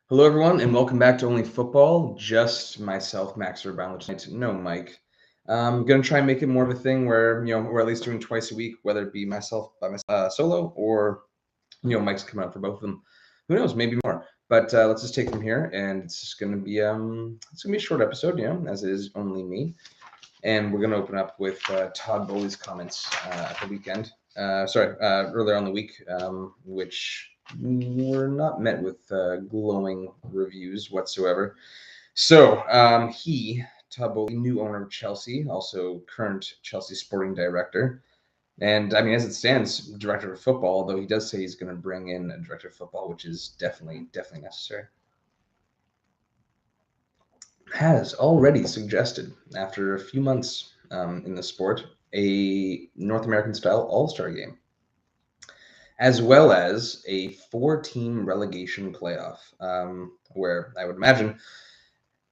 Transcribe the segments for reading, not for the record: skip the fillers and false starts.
Hello, everyone, and welcome back to Only Football. Just myself, Max Urbano, tonight. No, Mike. I'm gonna try and make it more of a thing where we're at least doing twice a week, whether it be myself by my solo or Mike's coming up for both of them. Who knows? Maybe more. But let's just take from here, and it's just gonna be a short episode, as it is only me, and we're gonna open up with Todd Boehly'S comments at the weekend. Earlier on the week, which were not met with glowing reviews whatsoever. So Todd Boehly, new owner of Chelsea, also current Chelsea sporting director, and I mean, as it stands, director of football. Though he does say he's going to bring in a director of football, which is definitely necessary. Has already suggested, after a few months in the sport, a North American style All-Star game, as well as a 4-team relegation playoff, where I would imagine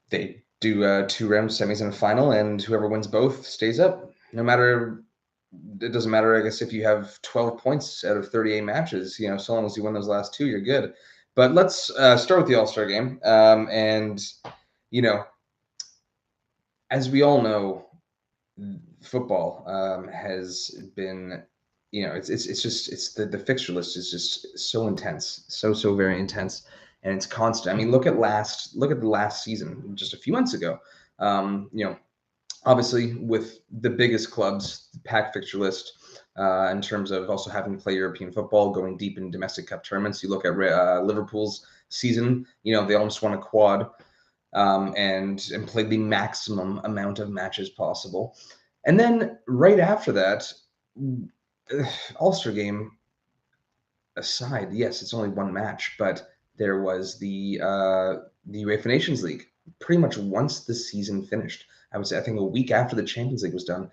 they do 2 rounds, semis, and a final, and whoever wins both stays up. No matter, it doesn't matter, I guess, if you have 12 points out of 38 matches. So long as you win those last 2, you're good. But let's start with the All-Star game, and as we all know, football has been, it's the fixture list is just so intense, so very intense, and it's constant. I mean, look at the last season, just a few months ago. Obviously with the biggest clubs, the packed fixture list. In terms of also having to play European football, going deep in domestic cup tournaments. You look at Liverpool's season. They almost won a quad. And played the maximum amount of matches possible. And then right after that, All-Star game aside, yes, it's only one match, but there was the UEFA Nations League. Pretty much once the season finished, I would say, I think a week after the Champions League was done,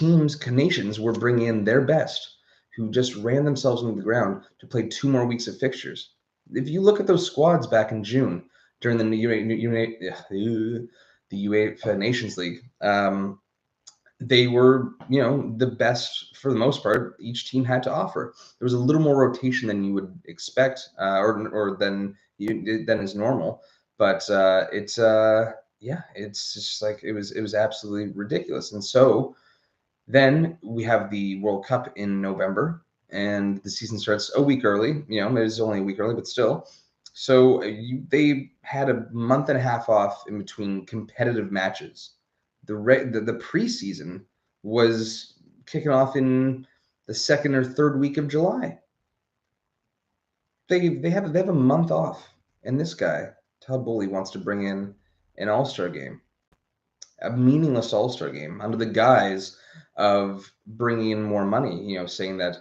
nations were bringing in their best, who just ran themselves into the ground to play 2 more weeks of fixtures. If you look at those squads back in June, during the UEFA Nations League, they were, the best for the most part each team had to offer. There was a little more rotation than you would expect, or than is normal. But it's just like it was absolutely ridiculous. And so then we have the World Cup in November, and the season starts a week early. It is only a week early, but still. So they had a month and a half off in between competitive matches. The preseason was kicking off in the second or third week of July. They have a month off, and this guy Todd Boehly wants to bring in an All-Star game, a meaningless All-Star game, under the guise of bringing in more money. Saying that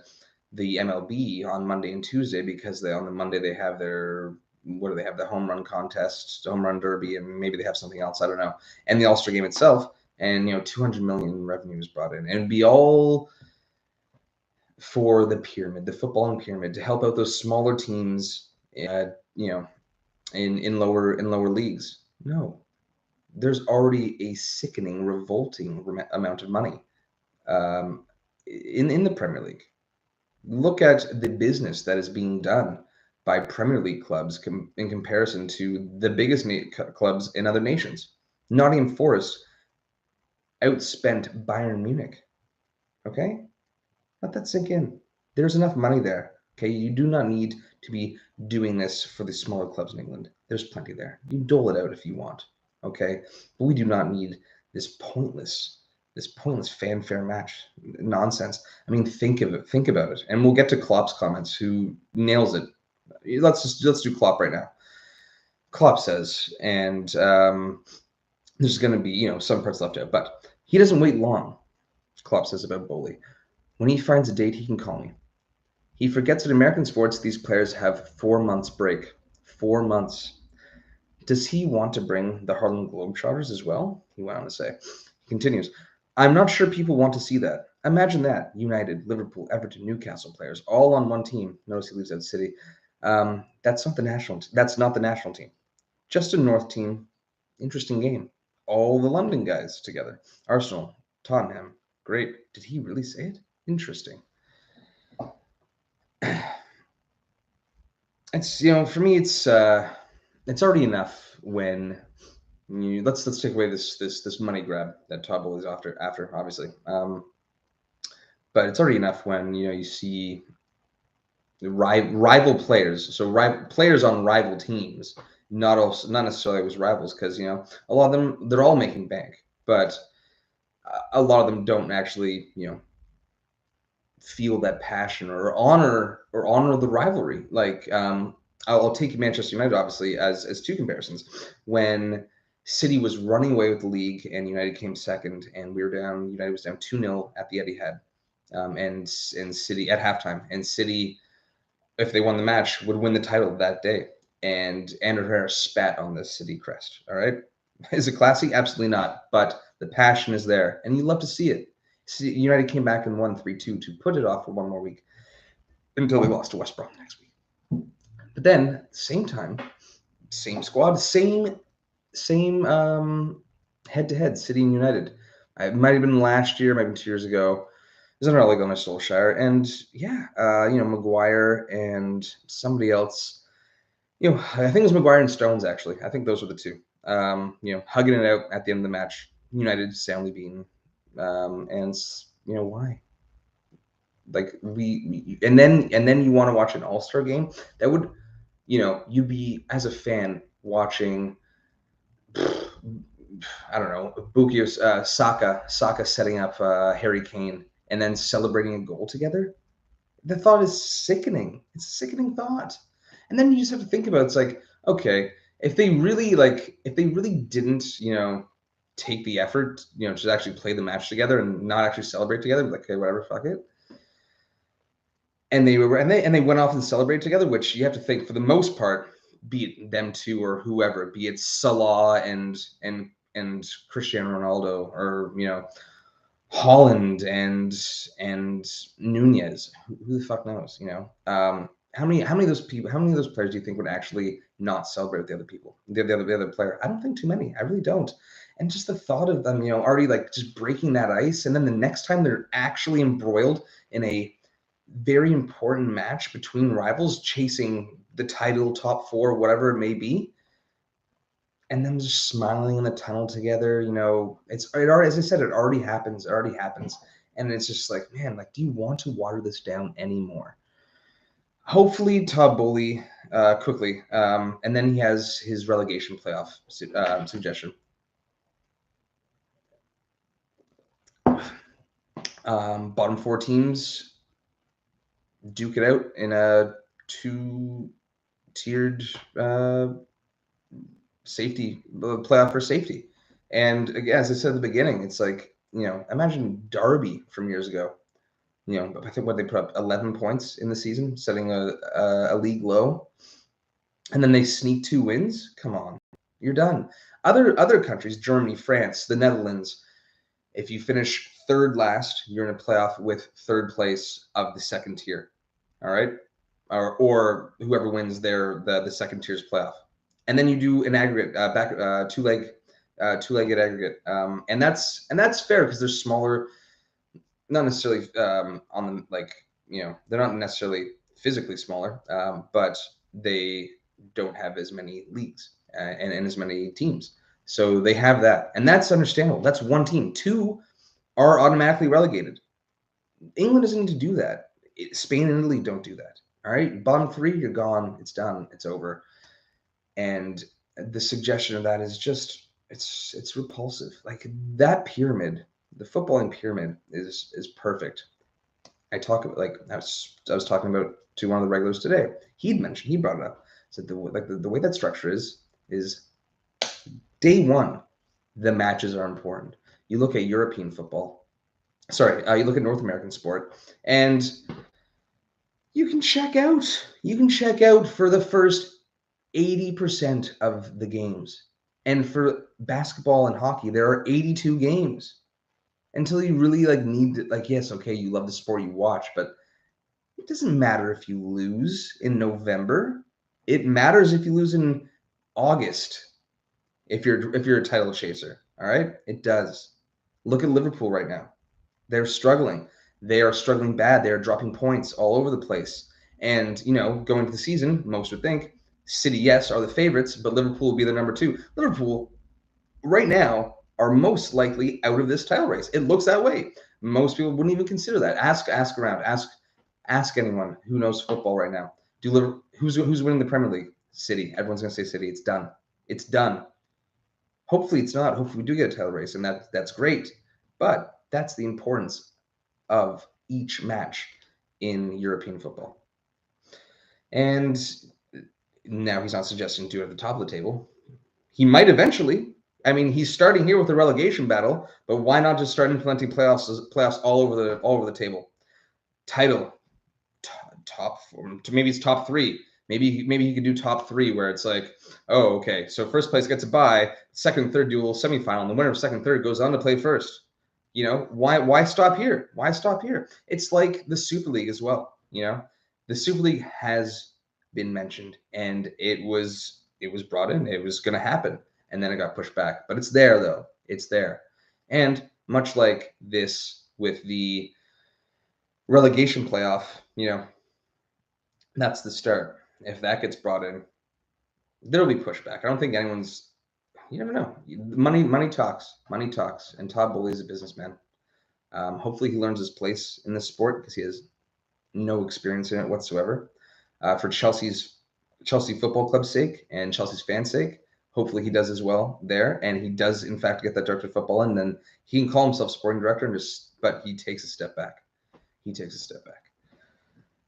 the MLB on Monday and Tuesday, because on the Monday they have their, what do they have, the home run contest, home run derby, and maybe they have something else, I don't know, and the All-Star game itself, and 200 million revenue is brought in, and it'd be all for the pyramid, the footballing pyramid, to help out those smaller teams, in lower leagues. No, there's already a sickening, revolting amount of money in the Premier League. Look at the business that is being done by Premier League clubs in comparison to the biggest clubs in other nations. Nottingham Forest outspent Bayern Munich. Okay? Let that sink in. There's enough money there. Okay? You do not need to be doing this for the smaller clubs in England. There's plenty there. You dole it out if you want. Okay? But we do not need this pointless fanfare match nonsense. I mean, think about it. And we'll get to Klopp's comments, who nails it. Let's do Klopp right now. Klopp says, and there's going to be, some parts left out, but he doesn't wait long. Klopp says about Boehly. When he finds a date, he can call me. He forgets that in American sports, these players have 4 months break. 4 months. Does he want to bring the Harlem Globetrotters as well? He went on to say. He continues, I'm not sure people want to see that. Imagine that. United, Liverpool, Everton, Newcastle players, all on one team. Notice he leaves out City. That's not the national team. Just a North team. Interesting game. All the London guys together. Arsenal, Tottenham. Great. Did he really say it? Interesting. It's for me, it's already enough when let's take away this money grab that Todd Boehly's after obviously. But it's already enough when you see rival players, so players on rival teams, not necessarily as rivals, because a lot of them, they're all making bank, but a lot of them don't actually feel that passion or honor the rivalry. Like I'll take Manchester United obviously as two comparisons. When City was running away with the league and United came second, and United was down 2-0 at the Etihad, and City at halftime, and City, if they won the match, would win the title that day. And Andrew Herrera spat on the City crest. All right, is it classy? Absolutely not. But the passion is there, and you love to see it. United came back and won 3-2 to put it off for one more week until they lost to West Brom next week. But then, same time, same squad, same head-to-head, City and United. It might have been last year, might have been 2 years ago. It was under Ole Gunnar Solskjaer, and yeah, Maguire and somebody else. I think it was Maguire and Stones actually. I think those were the two. Hugging it out at the end of the match. United soundly beaten, and why? Like and then you want to watch an all-star game that would, you'd be as a fan watching, I don't know, Bukayo Saka setting up Harry Kane and then celebrating a goal together. The thought is sickening. It's a sickening thought. And then you just have to think about, it's like, okay, if they really didn't, take the effort, to actually play the match together and not actually celebrate together, like, okay, whatever, fuck it. And they went off and celebrated together, which you have to think, for the most part, be it them two or whoever, be it Salah and Cristiano Ronaldo, or Holland and Nunez. Who the fuck knows? How many of those people, how many of those players do you think would actually not celebrate with the other people, the other player? I don't think too many. I really don't. And just the thought of them, already like just breaking that ice, and then the next time they're actually embroiled in a very important match between rivals chasing the title, top four, whatever it may be, and them just smiling in the tunnel together. It already, as I said, it already happens. It already happens, and it's just like, man, like, do you want to water this down anymore? Hopefully, Todd Boehly quickly, and then he has his relegation playoff suggestion. Bottom four teams duke it out in a two-tiered safety playoff for safety. And again, as I said at the beginning, it's like, imagine Derby from years ago. I think what they put up 11 points in the season, setting a league low, and then they sneak 2 wins. Come on, you're done. Other countries, Germany, France, the Netherlands, if you finish third last, you're in a playoff with third place of the second tier. All right, or whoever wins the second tier's playoff, and then you do an aggregate two-legged aggregate, and that's fair because they're smaller, not necessarily on the, like, they're not necessarily physically smaller, but they don't have as many leagues and as many teams, so they have that, and that's understandable. That's one team. Two are automatically relegated. England doesn't need to do that. Spain and Italy don't do that. All right, bottom three, you're gone. It's done. It's over. And the suggestion of that is just, it's repulsive. Like, that pyramid, the footballing pyramid is perfect. I was talking about to one of the regulars today. He brought it up. Said the way that structure is day one, the matches are important. You look at European football. Sorry, you look at North American sport, and you can check out. You can check out for the first 80% of the games. And for basketball and hockey, there are 82 games. Until you really need to, yes, okay, you love the sport you watch, but it doesn't matter if you lose in November. It matters if you lose in August. If you're a title chaser, all right? It does. Look at Liverpool right now. They're struggling. They are struggling bad. They are dropping points all over the place. And, going into the season, most would think City, yes, are the favorites, but Liverpool will be the number 2. Liverpool, right now, are most likely out of this title race. It looks that way. Most people wouldn't even consider that. Ask around. Ask anyone who knows football right now. Who's winning the Premier League? City. Everyone's going to say City. It's done. It's done. Hopefully it's not. Hopefully we do get a title race, and that's great. But that's the importance of each match in European football. And now he's not suggesting do it at the top of the table. He might eventually. I mean, he's starting here with the relegation battle, but why not just start implementing playoffs all over the table? Title, top four, maybe it's top 3. Maybe he could do top 3 where it's like, oh, okay, so first place gets a bye, second, third duel, semifinal, and the winner of second, third goes on to play first. Why stop here? Why stop here? It's like the Super League as well. The Super League has been mentioned, and it was brought in. It was going to happen, and then it got pushed back. But it's there, though. It's there. And much like this with the relegation playoff, that's the start. If that gets brought in, there'll be pushback. I don't think anyone's. You never know. Money talks. Money talks. And Todd Boehly is a businessman. Hopefully, he learns his place in this sport because he has no experience in it whatsoever. For Chelsea Football Club's sake and Chelsea's fans' sake, hopefully he does as well there, and he does in fact get that director of football, and then he can call himself sporting director, but he takes a step back.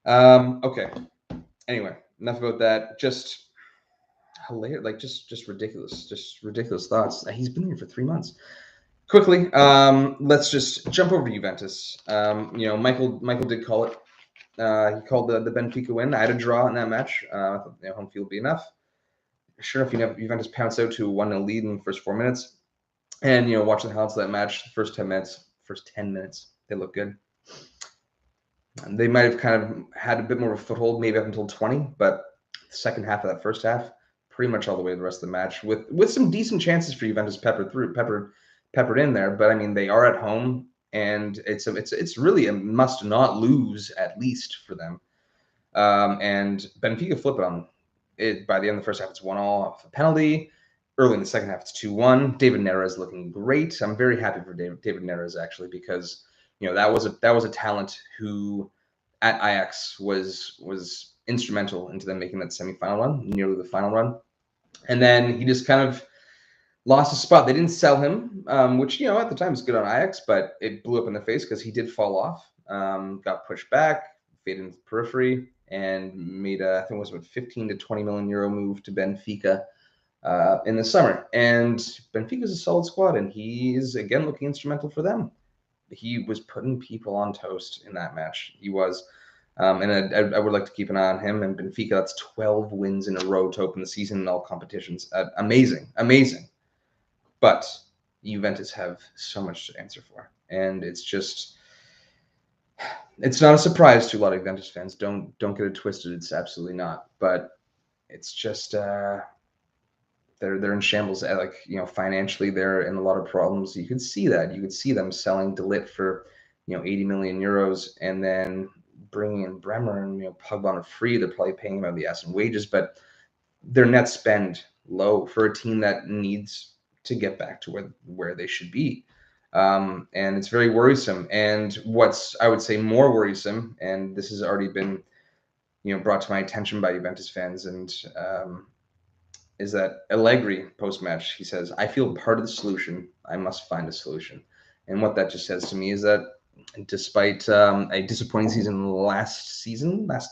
Okay. Anyway, enough about that. Just hilarious, like just ridiculous thoughts. He's been here for 3 months. Quickly, let's just jump over to Juventus. Michael did call it. He called the Benfica win. I had a draw in that match. I thought home field would be enough. Sure enough, Juventus pounced out to a 1-0 lead in the first 4 minutes. And, watching the highlights of that match, the first 10 minutes, they look good. And they might have kind of had a bit more of a foothold, maybe up until 20, but the second half of that first half, pretty much all the way to the rest of the match, with some decent chances for Juventus peppered in there. But I mean, they are at home, and it's really a must not lose, at least for them. And Benfica flip it on it by the end of the first half. It's 1-1 off a penalty. Early in the second half, it's 2-1. David Neres looking great. I'm very happy for David Neres, actually, because that was a talent who at Ajax was instrumental into them making that semifinal run, nearly the final run. And then he just kind of lost his spot. They didn't sell him, which at the time was good on Ajax, but it blew up in the face because he did fall off, got pushed back, faded into the periphery, and made I think it was about 15 to 20 million euro move to Benfica in the summer. And Benfica's a solid squad, and he is again looking instrumental for them. He was putting people on toast in that match. He was. And I would like to keep an eye on him. And Benfica, that's 12 wins in a row to open the season in all competitions. Amazing. But Juventus have so much to answer for. And it's not a surprise to a lot of Juventus fans. Don't get it twisted. It's absolutely not. But it's just they're in shambles. Financially, they're in a lot of problems. You could see that. You could see them selling De Ligt for 80 million euros, and then bringing in Bremer and Pogba on a free. They're probably paying him out of the ass in wages, but their net spend low for a team that needs to get back to where they should be. And it's very worrisome. And what's, I would say, more worrisome, and this has already been brought to my attention by Juventus fans, and is that Allegri post-match, he says, "I feel part of the solution. I must find a solution." And what that just says to me is that despite a disappointing season last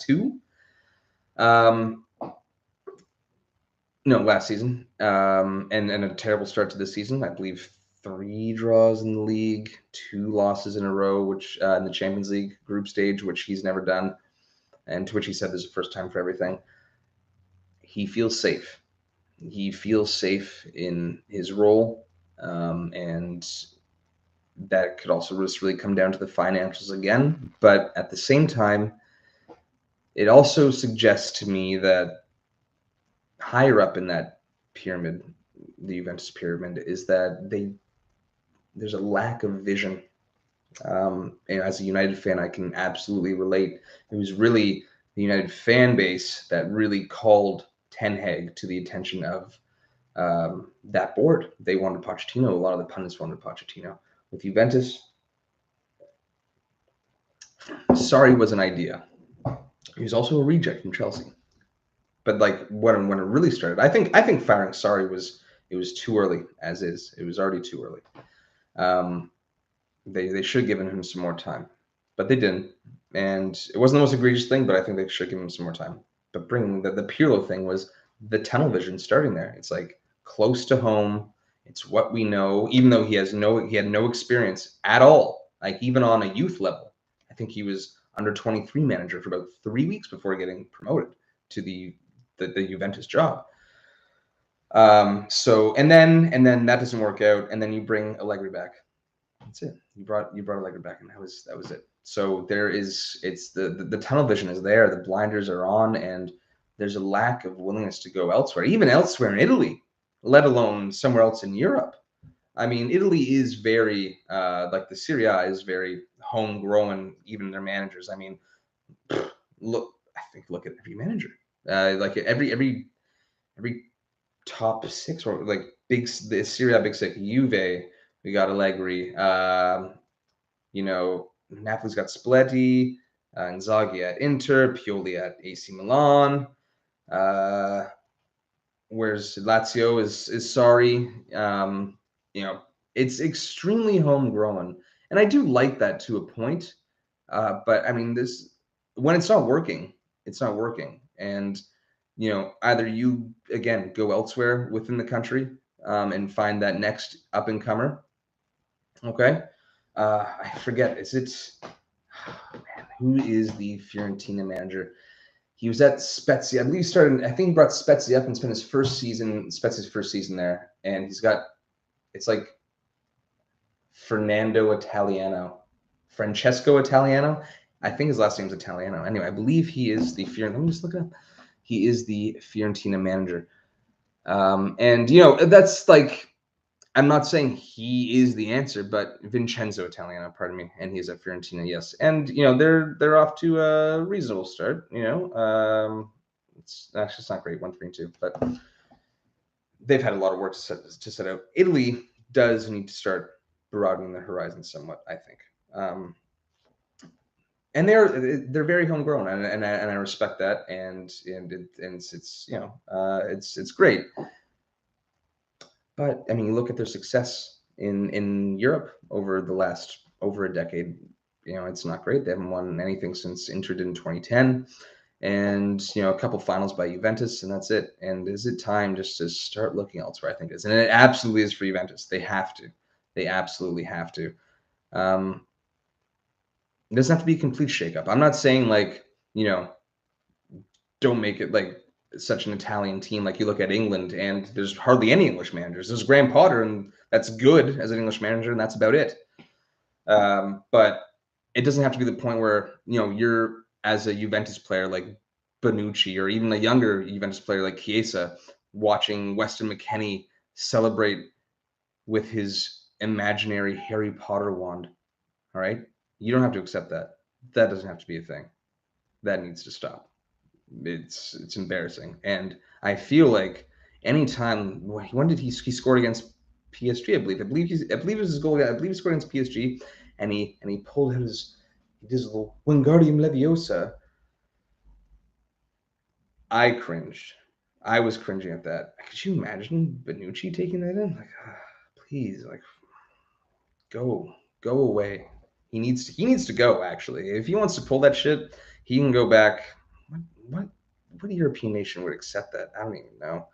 two, last season, and a terrible start to this season. I believe 3 draws in the league, 2 losses in a row, which in the Champions League group stage, which he's never done, and to which he said there's a first time for everything. He feels safe. He feels safe in his role, and that could also just really come down to the financials again. But at the same time, it also suggests to me that higher up in that pyramid, the Juventus pyramid, is that there's a lack of vision. And as a United fan, I can absolutely relate. It was really the United fan base that really called Ten Hag to the attention of that board. They wanted Pochettino. A lot of the pundits wanted Pochettino. With Juventus, Sarri was an idea. He was also a reject from Chelsea. But like when it really started, I think firing Sarri was too early as is. It was already too early. They should have given him some more time, but they didn't. And it wasn't the most egregious thing, but I think they should have given him some more time. But bringing the Pirlo thing was the tunnel vision starting there. It's like close to home. It's what we know, even though he had no experience at all, like even on a youth level. I think he was under 23 manager for about 3 weeks before getting promoted to the Juventus job. So and then that doesn't work out, and then you bring Allegri back. That's it. You brought Allegri back, and that was it. So it's the tunnel vision is there. The blinders are on, and there's a lack of willingness to go elsewhere, even elsewhere in Italy, let alone somewhere else in Europe. I mean, Italy is very like the Serie A is very homegrown. Even their managers. I mean, look at every manager. Like every top six or like the Serie A big six. Juve, we got Allegri. Napoli's got Spalletti, Inzaghi at Inter, Pioli at AC Milan. Whereas Lazio is Sarri. It's extremely homegrown, and I do like that to a point. But I mean, when it's not working, it's not working, and either you again go elsewhere within the country and find that next up and comer. Okay, I forget. Who is the Fiorentina manager? He was at Spezia. I believe I think he brought Spezia up and spent Spezia's first season there, and it's like Francesco Italiano. I think his last name's Italiano. Anyway, I believe he is the Fiorentina. Let me just look it up. He is the Fiorentina manager. And that's like, I'm not saying he is the answer, but Vincenzo Italiano, pardon me, and he's at Fiorentina, yes. And they're off to a reasonable start. It's actually not great, 1-3-2, but they've had a lot of work to set out. Italy does need to start broadening their horizons somewhat, I think. And they're very homegrown, and I respect that, and it's great. But I mean, you look at their success in Europe over a decade. It's not great. They haven't won anything since Inter did in 2010, and a couple finals by Juventus, and that's it. And is it time just to start looking elsewhere? I think it is, and it absolutely is for Juventus. They have to. They absolutely have to. It doesn't have to be a complete shakeup. I'm not saying don't make it like such an Italian team. Like you look at England, and there's hardly any English managers. There's Graham Potter, and that's good as an English manager, and that's about it. But it doesn't have to be the point where you're as a Juventus player like Bonucci, or even a younger Juventus player like Chiesa, watching Weston McKennie celebrate with his imaginary Harry Potter wand. All right, you don't have to accept that. That doesn't have to be a thing. That needs to stop. It's embarrassing, and I feel like anytime when did he scored against PSG? I believe it was his goal. I believe he scored against PSG, and he pulled out his little Wingardium Leviosa. I cringed. I was cringing at that. Could you imagine Bonucci taking that in? Like, please, like, go away. He needs to go. Actually, if he wants to pull that shit, he can go back. What European nation would accept that? I don't even know.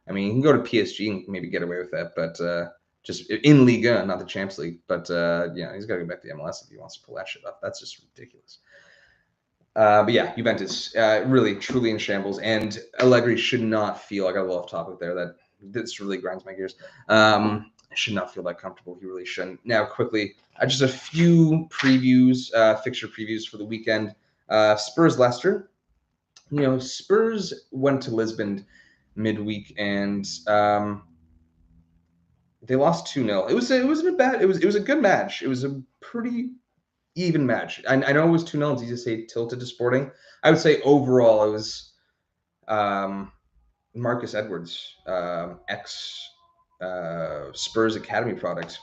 I mean, he can go to PSG and maybe get away with that, but just in Liga, not the Champions League. But he's got to go back to MLS if he wants to pull that shit off. That's just ridiculous. But yeah, Juventus really, truly in shambles, and Allegri should not feel. I got a little off topic there. This really grinds my gears. Should not feel that comfortable. He really shouldn't. Now, quickly, just a few previews, fixture previews for the weekend. Spurs Leicester. Spurs went to Lisbon midweek, and they lost 2-0. It was a good match. It was a pretty even match. I know it was 2-0. It's easy to say tilted to Sporting. I would say overall it was Marcus Edwards, ex Spurs Academy product,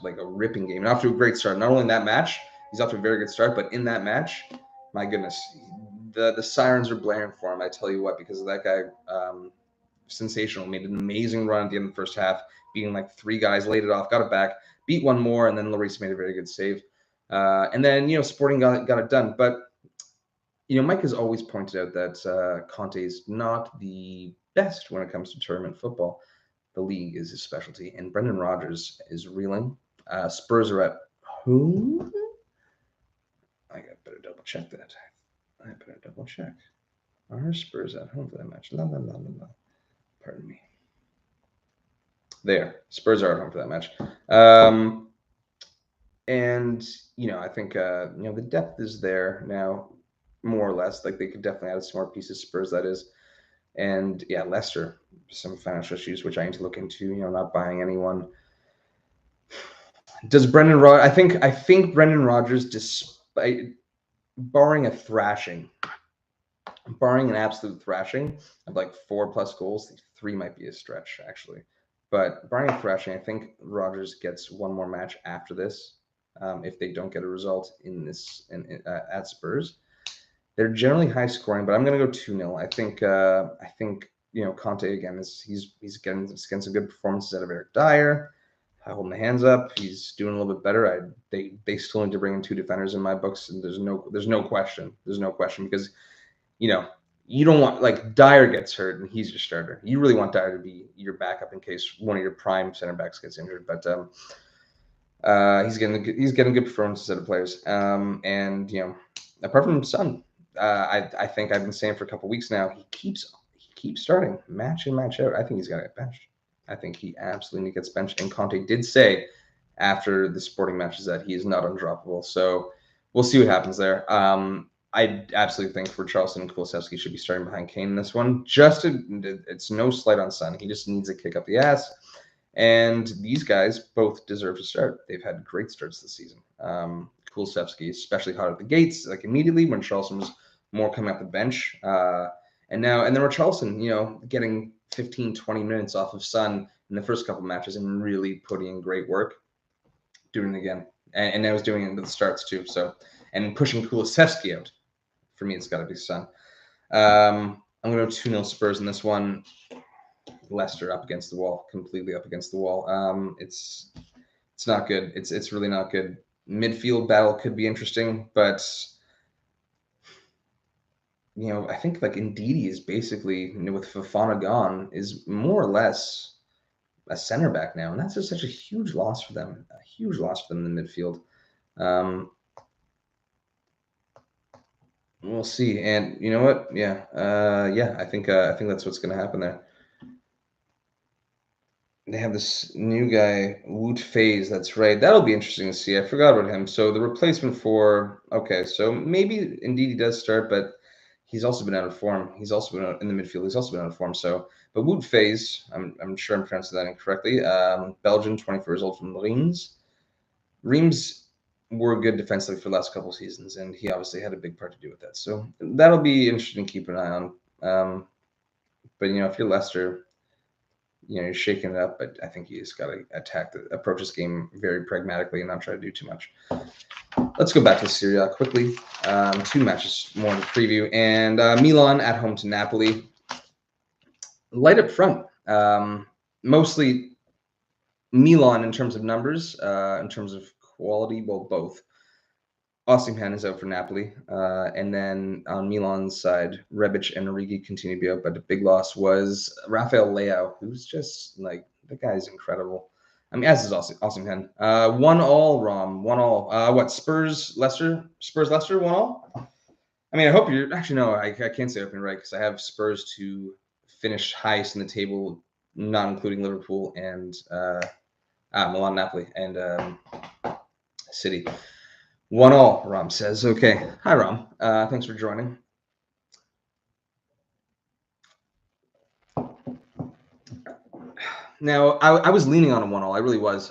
like a ripping game. And off to a great start. Not only in that match, he's off to a very good start, but in that match, my goodness, the sirens are blaring for him. I tell you what, because of that guy, sensational. Made an amazing run at the end of the first half, beating like 3 guys, laid it off, got it back, beat one more, and then Lloris made a very good save. And then Sporting got it done. But Mike has always pointed out that Conte is not the best when it comes to tournament football. The league is his specialty, and Brendan Rodgers is reeling. Spurs are at home. I better double check that. I better double check. Are Spurs at home for that match? La la la la la. Pardon me. There, Spurs are at home for that match. And I think the depth is there now, more or less. Like they could definitely add some more pieces. Spurs, that is. And yeah, Leicester, some financial issues which I need to look into. Not buying anyone. Does Brendan Rodgers? I think Brendan Rodgers, despite barring an absolute thrashing of like 4+ goals, 3 might be a stretch actually. But barring a thrashing, I think Rodgers gets one more match after this. If they don't get a result in this at Spurs, they're generally high scoring, but I'm going to go 2-0. I think Conte again he's getting some good performances out of Eric Dyer. Holding the hands up, he's doing a little bit better. They still need to bring in 2 defenders in my books, and there's no question because you don't want, like, Dyer gets hurt and he's your starter. You really want Dyer to be your backup in case one of your prime center backs gets injured. But he's getting good performances out of players. And apart from Son, I think I've been saying for a couple weeks now, he keeps starting match in, match out. I think he's got to get benched. I think he absolutely gets benched. And Conte did say after the Sporting matches that he is not undroppable. So we'll see what happens there. I absolutely think for Charleston and Kulusevski should be starting behind Kane in this one. It's no slight on Son. He just needs a kick up the ass. And these guys both deserve to start. They've had great starts this season. Kulusevski, especially hot at the gates, like immediately when Charleston was more coming up the bench. And then Richarlison, getting 15, 20 minutes off of Son in the first couple matches and really putting in great work, doing it again. And now he's doing it into the starts too. So, and pushing Kulusevski out. For me, it's got to be Son. I'm going to go 2-0 Spurs in this one. Leicester up against the wall, completely up against the wall. It's not good. It's really not good. Midfield battle could be interesting, but I think like Ndidi is basically, with Fofana gone, is more or less a center back now, and that's just such a huge loss for them. A huge loss for them in the midfield. We'll see. And you know what? Yeah, I think that's what's going to happen there. They have this new guy, Wout Faes. That's right. That'll be interesting to see. I forgot about him. So the replacement so maybe indeed he does start, but he's also been out of form. He's also been in the midfield. He's also been out of form. So, but Wout Faes, I'm sure I'm pronouncing that incorrectly. Belgian, 24 years old, from Reims. Reims were good defensively for the last couple of seasons, and he obviously had a big part to do with that. So that'll be interesting to keep an eye on. But if you're Leicester, you're shaking it up, but I think you just got to approach this game very pragmatically and not try to do too much. Let's go back to Serie A quickly. 2 matches more to preview, and Milan at home to Napoli. Light up front, mostly Milan in terms of numbers, in terms of quality, well, both. Osimhen is out for Napoli, and then on Milan's side, Rebic and Origi continue to be out, but the big loss was Rafael Leao, who's just like, the guy's incredible. I mean, as is Osimhen. 1-1, Rom. 1-1. What, Spurs Leicester? 1-1. I mean, I hope you're actually, no. I can't say open right because I have Spurs to finish highest in the table, not including Liverpool and Milan, Napoli, and City. 1-1, Rom says. Okay. Hi, Rom. Thanks for joining. Now, I was leaning on a 1-1. I really was.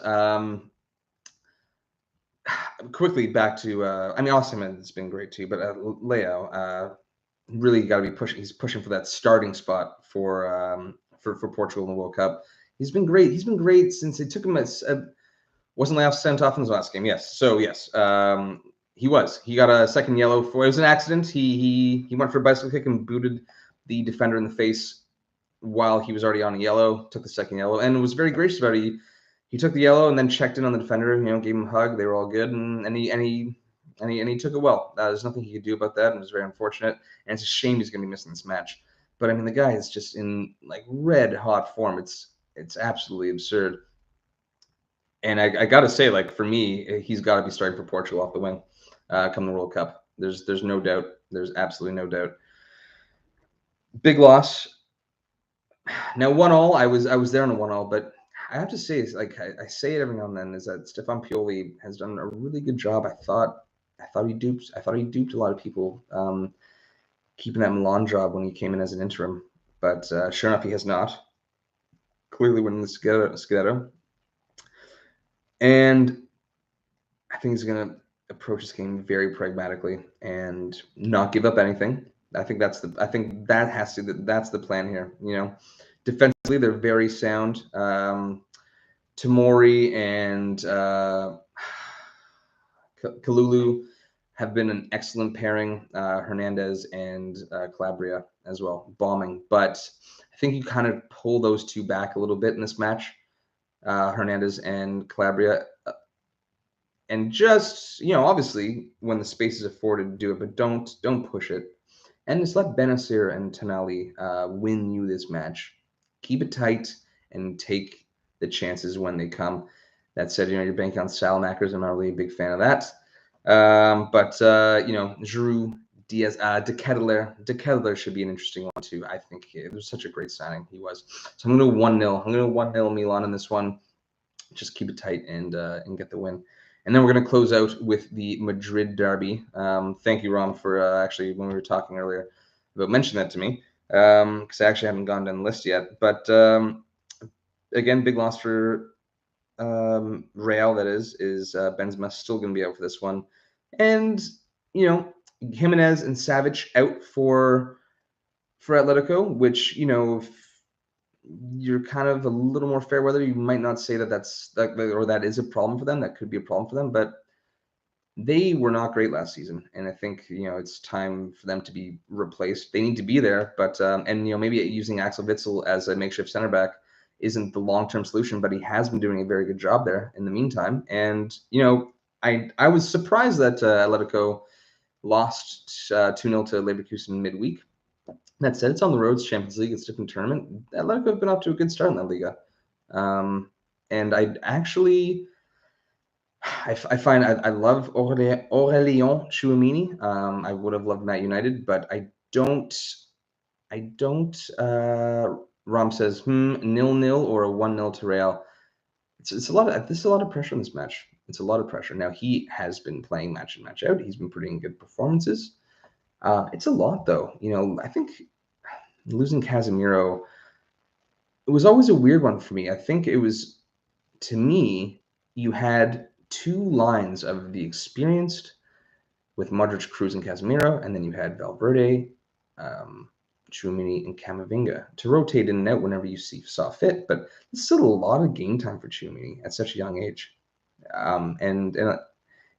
quickly back to I mean, Osimhen has been great too, but Leo really got to be pushing. He's pushing for that starting spot for Portugal in the World Cup. He's been great. He's been great since they took him as wasn't Leo sent off in his last game. Yes, so yes, he was. He got a second yellow for it was an accident. He went for a bicycle kick and booted the defender in the face while he was already on a yellow. Took the second yellow and was very gracious about it. He took the yellow and then checked in on the defender. You know, gave him a hug. They were all good, and he took it well. There's nothing he could do about that, and it was very unfortunate. And it's a shame he's going to be missing this match. But I mean, the guy is just in like red hot form. It's absolutely absurd. And I got to say, like for me, he's got to be starting for Portugal off the wing, come the World Cup. There's no doubt. There's absolutely no doubt. Big loss. Now 1-1. I was there on a 1-1, but I have to say, it's like I say it every now and then, is that Stefan Pioli has done a really good job. I thought he duped a lot of people, keeping that Milan job when he came in as an interim. But sure enough, he has not. Clearly winning the Scudetto. And I think he's going to approach this game very pragmatically and not give up anything. I think that's the plan here. You know, defensively they're very sound. Tomori and Kalulu have been an excellent pairing. Hernandez and Calabria as well, bombing. But I think you kind of pull those two back a little bit in this match, Hernandez and Calabria. And just, you know, obviously when the space is afforded, do it, but don't push it. And just let Benacer and Tonali win you this match. Keep it tight and take the chances when they come. That said, you know, you're banking on Salamakers. I'm not really a big fan of that. But you know, Giroud, Diaz, De Ketelaere should be an interesting one too. I think it was such a great signing. He was. So I'm going to 1-0. I'm going to 1-0 Milan in this one. Just keep it tight and get the win. And then we're going to close out with the Madrid derby. Thank you, Rom, for actually, when we were talking earlier about mentioning that to me, because I actually haven't gone down the list yet. But again, big loss for Real, that is Benzema still going to be out for this one. And, you know, Jimenez and Savic out for Atletico, which, you know, you're kind of a little more fair weather. You might not say that is a problem for them. That could be a problem for them, but they were not great last season, and I think, you know, it's time for them to be replaced. They need to be there, but and, you know, maybe using Axel Witsel as a makeshift center back isn't the long-term solution, but he has been doing a very good job there in the meantime. And, you know, I was surprised that Atletico lost 2-0 to Leverkusen midweek. That said, it's on the road, it's Champions League, it's a different tournament. Atletico have been off to a good start in that Liga. And I actually, I find I love Aurélien Tchouameni. I would have loved Matt United, but I don't. Rom says 0-0 or a 1-0 to Real. It's a lot of there's a lot of pressure in this match. It's a lot of pressure. Now he has been playing match in, match out. He's been putting in good performances. It's a lot though. You know, I think losing Casemiro, it was always a weird one for me. I think it was, to me, you had two lines of the experienced with Modric, Kroos, and Casemiro, and then you had Valverde, Tchouameni, and Camavinga to rotate in and out whenever you saw fit. But it's still a lot of game time for Tchouameni at such a young age. And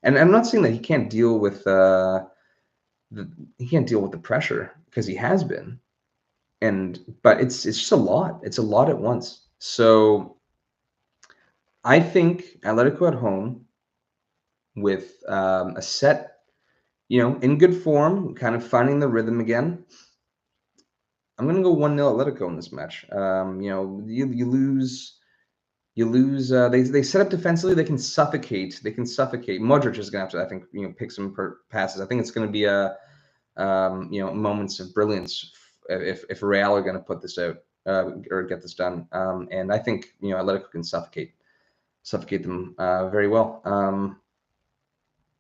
I'm not saying that he can't deal with the pressure, because he has been. But it's just a lot. It's a lot at once. So I think Atletico at home with a set, you know, in good form, kind of finding the rhythm again. I'm going to go 1-0 Atletico in this match. You know, you lose. They set up defensively. They can suffocate. Modric is going to have to, I think, you know, pick some passes. I think it's going to be a you know, moments of brilliance if Real are going to put this out or get this done. And I think, you know, Atletico can suffocate them very well,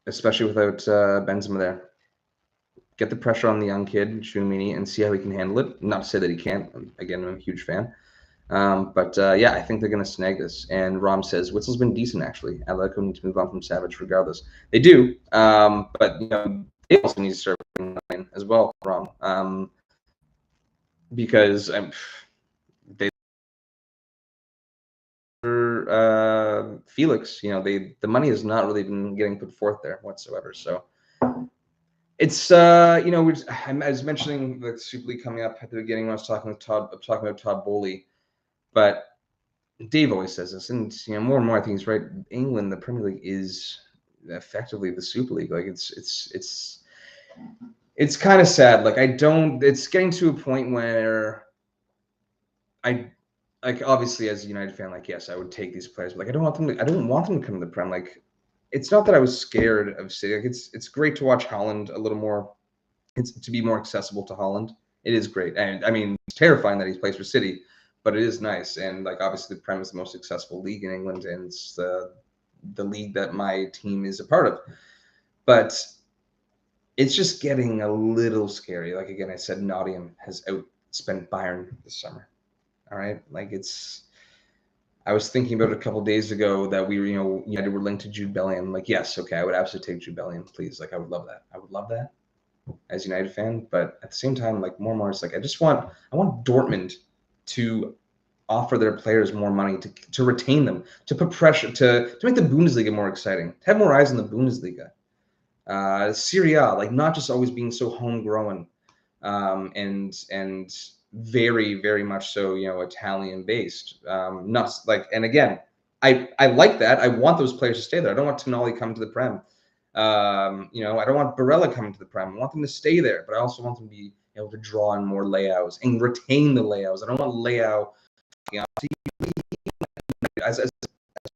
especially without Benzema there. Get the pressure on the young kid, Tchouameni, and see how he can handle it. Not to say that he can't. Again, I'm a huge fan. Yeah, I think they're going to snag this. And Rom says Witzel's been decent actually. Atletico need to move on from Savage regardless. They do, but they also need to start winning as well, Rom, because they Felix. The money has not really been getting put forth there whatsoever. So it's I was mentioning the Super League coming up at the beginning when I was talking about Todd Boehly, but Dave always says this, and more and more I think he's right. England, the Premier League is effectively the Super League. Like it's kind of sad. Like it's getting to a point where I like obviously as a United fan, like yes, I would take these players, but like I don't want them to come to the Prem. Like it's not that I was scared of City. Like it's great to watch Holland a little more. It's to be more accessible to Holland. It is great, and I mean it's terrifying that he plays for City, but it is nice. And like obviously the Prem is the most accessible league in England, and it's the league that my team is a part of. But it's just getting a little scary. Like again, I said Nottingham has outspent Bayern this summer. All right, like I was thinking about it a couple of days ago that we United were linked to Jude Bellingham. Like yes, okay, I would absolutely take Jude Bellingham, please. Like I would love that. I would love that as a United fan, but at the same time, like more and more, it's like I want Dortmund to offer their players more money to retain them, to put pressure to make the Bundesliga more exciting, to have more eyes on the Bundesliga, Serie A, like not just always being so homegrown, and very very much so Italian based, not like and again. I like that. I want those players to stay there. I don't want Tonali coming to the Prem. I don't want Barella coming to the Prem. I want them to stay there, but I also want them to be able to draw in more layouts and retain the layouts. I don't want layout as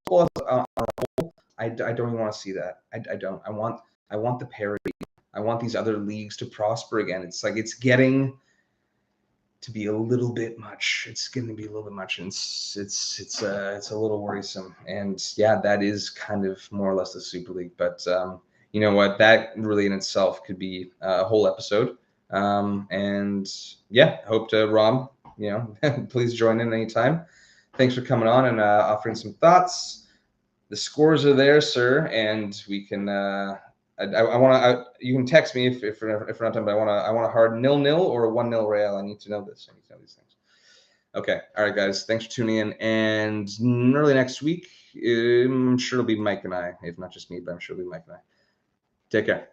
well as on a whole. I don't even want to see that. I don't. I want the parity. I want these other leagues to prosper again. It's like it's getting to be a little bit much. It's going to be a little bit much, and it's a little worrisome. And yeah, that is kind of more or less the Super League. But you know what? That really in itself could be a whole episode. And yeah, hope to Rom. Please join in anytime. Thanks for coming on and offering some thoughts. The scores are there, sir, and we can. I want to. You can text me if we're not done, but I want a hard 0-0 or a 1-0 Real. I need to know this. I need to know these things. Okay, all right, guys. Thanks for tuning in. And early next week, I'm sure it'll be Mike and I. If not just me, but I'm sure it'll be Mike and I. Take care.